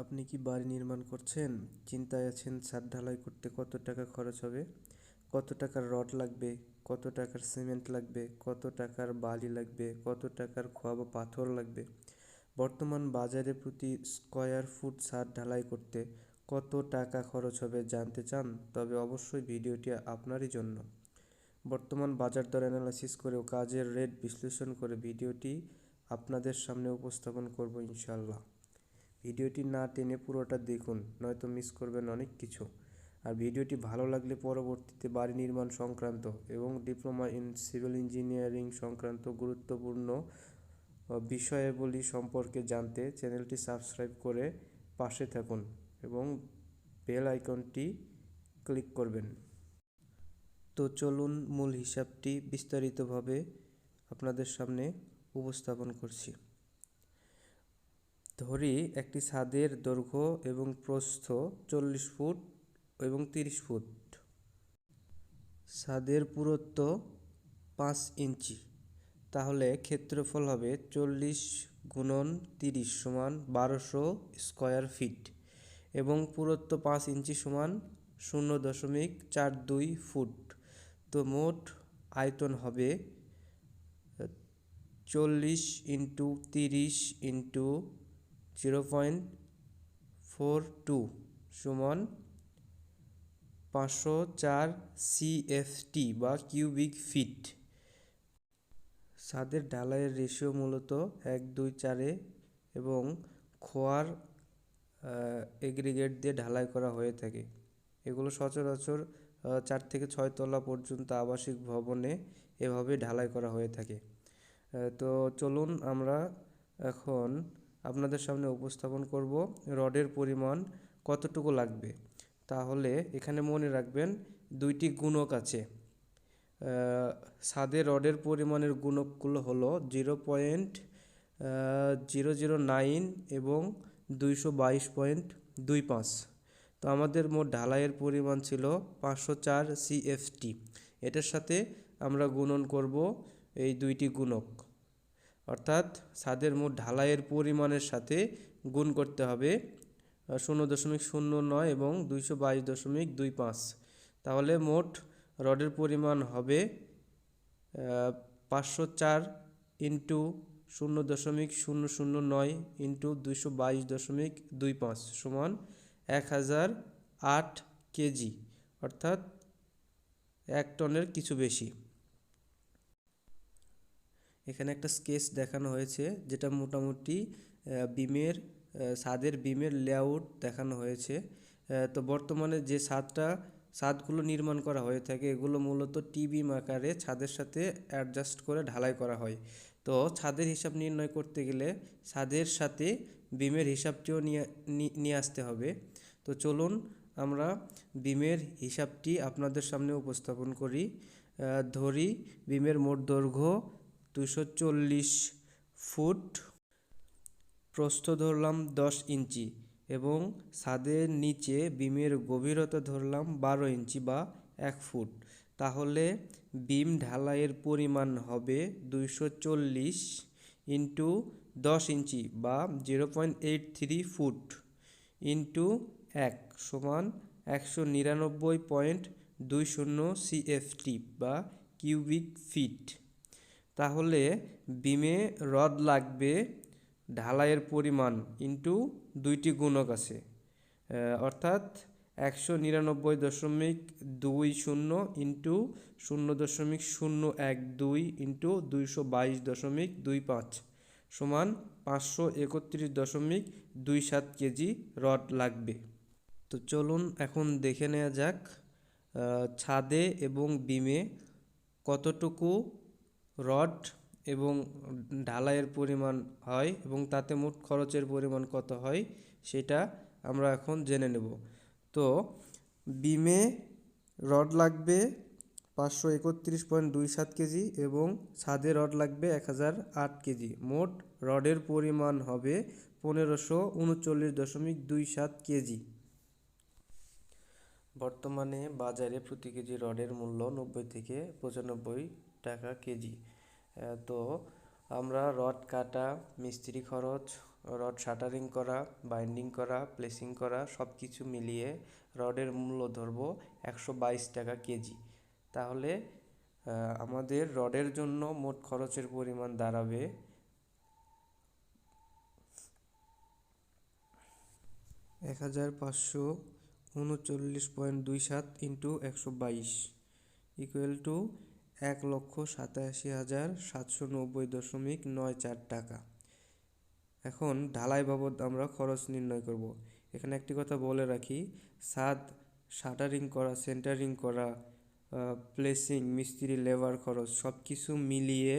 আপনি কি বাড়ি নির্মাণ করছেন? চিন্তায় আছেন ছাদ ঢালাই করতে কত টাকা খরচ হবে, কত টাকার রড লাগবে, কত টাকার সিমেন্ট লাগবে, কত টাকার বালি লাগবে, কত টাকার খোয়া বা পাথর লাগবে। বর্তমান বাজারে প্রতি স্কয়ার ফুট ছাদ ঢালাই করতে কত টাকা খরচ হবে জানতে চান? তবে অবশ্যই ভিডিওটি আপনারই জন্য। বর্তমান বাজার দর অ্যানালাইসিস করে ও কাজের রেট বিশ্লেষণ করে ভিডিওটি আপনাদের সামনে উপস্থাপন করব ইনশাল্লাহ। ভিডিওটি না টেনে পুরোটা দেখুন, নয়তো মিস করবেন অনেক কিছু। আর ভিডিওটি ভালো লাগলে পরবর্তীতে বাড়ি নির্মাণ সংক্রান্ত এবং ডিপ্লোমা ইন সিভিল ইঞ্জিনিয়ারিং সংক্রান্ত গুরুত্বপূর্ণ বিষয়াবলী সম্পর্কে জানতে চ্যানেলটি সাবস্ক্রাইব করে পাশে থাকুন এবং বেল আইকনটি ক্লিক করবেন। তো চলুন মূল হিসাবটি বিস্তারিতভাবে আপনাদের সামনে উপস্থাপন করছি। ধরি একটি ছাদের দৈর্ঘ্য এবং প্রস্থ 40 ফুট এবং 30 ফুট। ছাদের পুরুত্ব 5 ইঞ্চি। তাহলে ক্ষেত্রফল হবে 40 গুণন 30 সমান 1200 স্কয়ার ফিট এবং পুরুত্ব 5 ইঞ্চি সমান 0.42 ফুট। তো মোট আয়তন হবে 40 ইন্টু 30 ইন্টু 0.42 সমান 504 CFT বা কিউবিক ফিট। ছাদের ঢালাইয়ের রেশিও মূলত 1:2:4 এবং খোয়ার এগ্রিগেট দিয়ে ঢালাই করা হয়ে থাকে। এগুলো সচরাচর 4 থেকে 6 তলা পর্যন্ত আবাসিক ভবনে এভাবে ঢালাই করা হয়ে থাকে। তো চলুন আমরা এখন আপনাদের সামনে উপস্থাপন করব রডের পরিমাণ কতটুকু লাগবে। তাহলে এখানে মনে রাখবেন দুইটি গুণক আছে। ছাদের রডের পরিমাণের গুণকগুলো হলো 0.009 এবং 222.25। তো আমাদের মোট ঢালাইয়ের পরিমাণ ছিল 504 CFT। এটার সাথে আমরা গুণন করব এই দুইটি গুণক, অর্থাৎ ছাদের মোট ঢালাইয়ের পরিমাণের সাথে গুণ করতে হবে 0.09 এবং 222.25। তাহলে মোট রডের পরিমাণ হবে 504 ইন্টু 0.009 ইন্টু 222.25 সমান 1008 কেজি, অর্থাৎ 1 টনের কিছু বেশি। এখানে একটা স্কেচ দেখানো হয়েছে, যেটা মোটামুটি ছাদের বিমের লেআউট দেখানো হয়েছে। তো বর্তমানে যে ছাদগুলো নির্মাণ করা হয়ে থাকে এগুলো মূলত টি-বিম আকারে ছাদের সাথে অ্যাডজাস্ট করে ঢালাই করা হয়। তো ছাদের হিসাব নির্ণয় করতে গেলে ছাদের সাথে বিমের হিসাবটিও নিয়ে আসতে হবে। তো চলুন আমরা বিমের হিসাবটি আপনাদের সামনে উপস্থাপন করি। ধরি বিমের মোট দৈর্ঘ্য 240 ফুট, প্রস্থ ধরলাম 10 ইঞ্চি এবং ছাদের নিচে বিমের গভীরতা ধরলাম 12 ইঞ্চি বা 1 ফুট। তাহলে বিম ঢালাইয়ের পরিমাণ হবে 240 ইন্টু 10 ইঞ্চি বা 0.83 ফুট ইন্টু 1 সমান 199.20 CFT বা কিউবিক ফিট। তাহলে বিমে রড লাগবে ঢালাইয়ের পরিমাণ ইন্টু দুইটি গুণক আছে, অর্থাৎ 199.20 ইন্টু 0.012 ইন্টু 222.25 সমান 531.27 কেজি রড লাগবে। তো চলুন এখন দেখে নেওয়া যাক ছাদে এবং বিমে কতটুকু রড এবং ঢালাইয়ের পরিমাণ হয় এবং তাতে মোট খরচের পরিমাণ কত হয় সেটা আমরা এখন জেনে নেব। তো বিমে রড লাগবে 531.27 কেজি এবং ছাদে রড লাগবে 1008 কেজি। মোট রডের পরিমাণ হবে 1539.27 কেজি। বর্তমানে বাজারে প্রতি কেজি রডের মূল্য 90 থেকে 95 টাকা কেজি। তো আমরা রড কাটা, মিস্ত্রি খরচ, রড শাটারিং করা, বাইন্ডিং করা, প্লেসিং করা সব কিছু মিলিয়ে রডের মূল্য ধরবো 122 টাকা কেজি। তাহলে আমাদের রডের জন্য মোট খরচের পরিমাণ দাঁড়াবে 1539.27 ইন্টু 122 ইকুয়াল টু 1,87,790.94 টাকা। এখন ঢালাই বাবদ আমরা খরচ নির্ণয় করব। এখানে একটি কথা বলে রাখি, ছাদ শাটারিং করা, সেন্টারিং করা, প্লেসিং, মিস্ত্রি, লেবার খরচ সব কিছু মিলিয়ে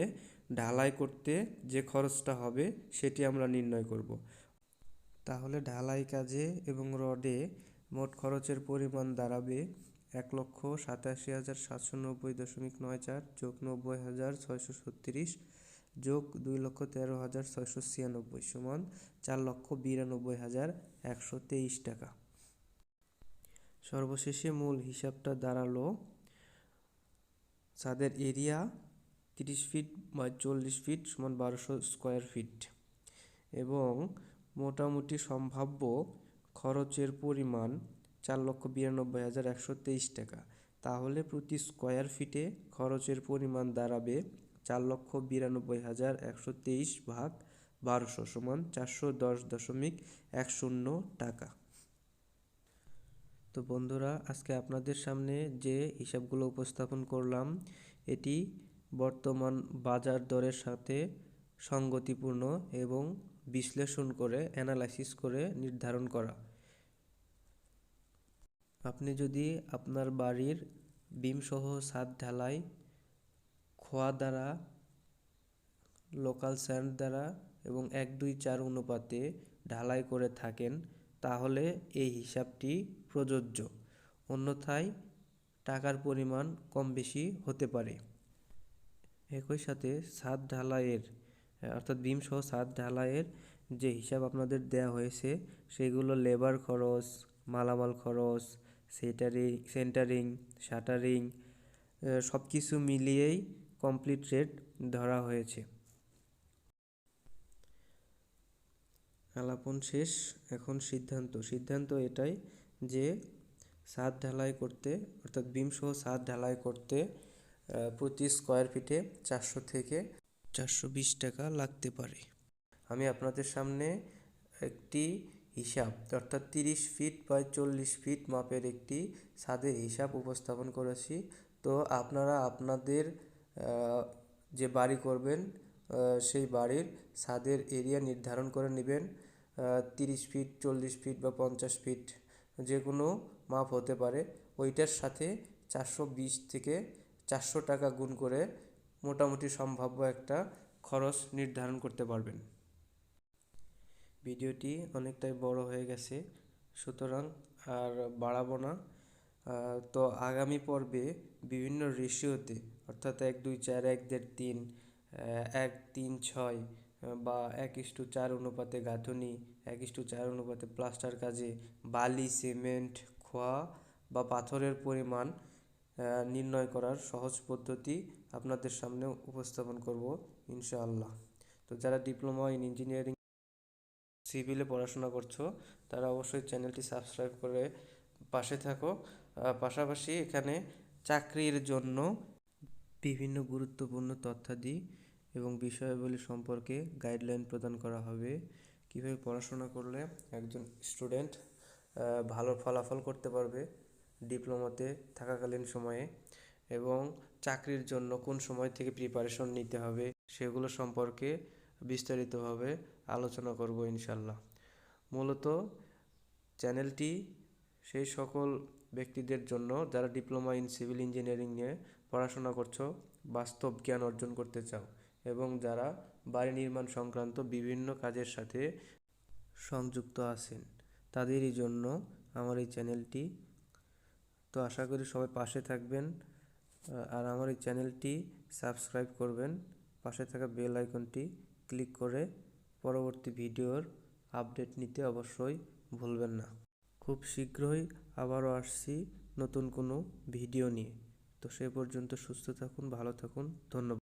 ঢালাই করতে যে খরচটা হবে সেটি আমরা নির্ণয় করব। তাহলে ঢালাই কাজে এবং রডে মোট খরচের পরিমাণ দাঁড়াবে 1,87,790.94 যোগ 90,636 যোগ 2,13,696 সমান 4,92,123 টাকা। সর্বশেষে মূল হিসাবটা দাঁড়ালো, ছাদের এরিয়া 30 ফিট বা 40 ফিট সমান 1200 স্কোয়ার ফিট এবং মোটামুটি সম্ভাব্য খরচের পরিমাণ 4,92,123 টাকা। তাহলে প্রতি স্কোয়ার ফিটে খরচের পরিমাণ দাঁড়াবে 4,92,123 ভাগ 1200 সমান 410.10 টাকা। তো বন্ধুরা, আজকে আপনাদের সামনে যে হিসাবগুলো উপস্থাপন করলাম এটি বর্তমান বাজার দরের সাথে সঙ্গতিপূর্ণ এবং বিশ্লেষণ করে অ্যানালাইসিস করে নির্ধারণ করা। আপনি যদি আপনার বাড়ির বিমসহ ছাদ ঢালাই খোয়া দ্বারা, লোকাল স্যান্ড দ্বারা এবং 1:2:4 অনুপাতে ঢালাই করে থাকেন তাহলে এই হিসাবটি প্রযোজ্য, অন্যথায় টাকার পরিমাণ কম বেশি হতে পারে। একই সাথে ছাদ ঢালাইয়ের অর্থাৎ বিমসহ ছাদ ঢালাইয়ের যে হিসাব আপনাদের দেওয়া হয়েছে সেগুলো লেবার খরচ, মালামাল খরচ, সেন্টারিং, শাটারিং সব কিছু মিলিয়েই কমপ্লিট রেট ধরা হয়েছে। আলাপন শেষ, এখন সিদ্ধান্ত এটাই যে ছাদ ঢালাই করতে অর্থাৎ বিমসহ ছাদ ঢালাই করতে প্রতি স্কোয়ার ফিটে 400 থেকে 420 টাকা লাগতে পারে। আমি আপনাদের সামনে একটি হিসাব অর্থাৎ 30 ফিট বাই 40 ফিট মাপের একটি ছাদের হিসাব উপস্থাপন করেছি। তো আপনারা আপনাদের যে বাড়ি করবেন সেই বাড়ির ছাদের এরিয়া নির্ধারণ করে নেবেন। 30 ফিট, 40 ফিট বা 50 ফিট যে কোনো মাপ হতে পারে। ওইটার সাথে 420 থেকে 400 টাকা গুণ করে মোটামুটি সম্ভাব্য একটা খরচ নির্ধারণ করতে পারবেন। ভিডিওটি অনেকটাই বড় হয়ে গেছে, সুতরাং আর বাড়াবো না। তো আগামী পর্বে বিভিন্ন রেশিওতে অর্থাৎ 1:2:4, 1:3:3, 1:3:6 বা 1:4 অনুপাতে গাঁথুনি, 1:4 অনুপাতে প্লাস্টার কাজে বালি, সিমেন্ট, খোয়া বা পাথরের পরিমাণ নির্ণয় করার সহজ পদ্ধতি আপনাদের সামনে উপস্থাপন করব ইনশাআল্লাহ। তো যারা ডিপ্লোমা ইন ইঞ্জিনিয়ারিং সিভিলে পড়াশোনা করছো তারা অবশ্যই চ্যানেলটি সাবস্ক্রাইব করে পাশে থাকো। পাশাপাশি এখানে চাকরির জন্য বিভিন্ন গুরুত্বপূর্ণ তথ্যাদি এবং বিষয়াবলী সম্পর্কে গাইডলাইন প্রদান করা হবে। কীভাবে পড়াশোনা করলে একজন স্টুডেন্ট ভালো ফলাফল করতে পারবে ডিপ্লোমাতে থাকাকালীন সময়ে এবং চাকরির জন্য কোন সময় থেকে প্রিপারেশন নিতে হবে সেগুলো সম্পর্কে বিস্তারিতভাবে আলোচনা করব ইনশাল্লাহ। মূলত চ্যানেলটি সেই সকল ব্যক্তিদের জন্য যারা ডিপ্লোমা ইন সিভিল ইঞ্জিনিয়ারিং নিয়ে পড়াশোনা করছো, বাস্তব জ্ঞান অর্জন করতে চাও এবং যারা বাড়ি নির্মাণ সংক্রান্ত বিভিন্ন কাজের সাথে সংযুক্ত আছেন তাদেরই জন্য আমার এই চ্যানেলটি। তো আশা করি সবাই পাশে থাকবেন আর আমার এই চ্যানেলটি সাবস্ক্রাইব করবেন, পাশে থাকা বেল আইকনটি ক্লিক করে পরবর্তী ভিডিওর আপডেট নিতে অবশ্যই ভুলবেন না। খুব শীঘ্রই আবারও আসছি নতুন কোনো ভিডিও নিয়ে। তো সে পর্যন্ত সুস্থ থাকুন, ভালো থাকুন, ধন্যবাদ।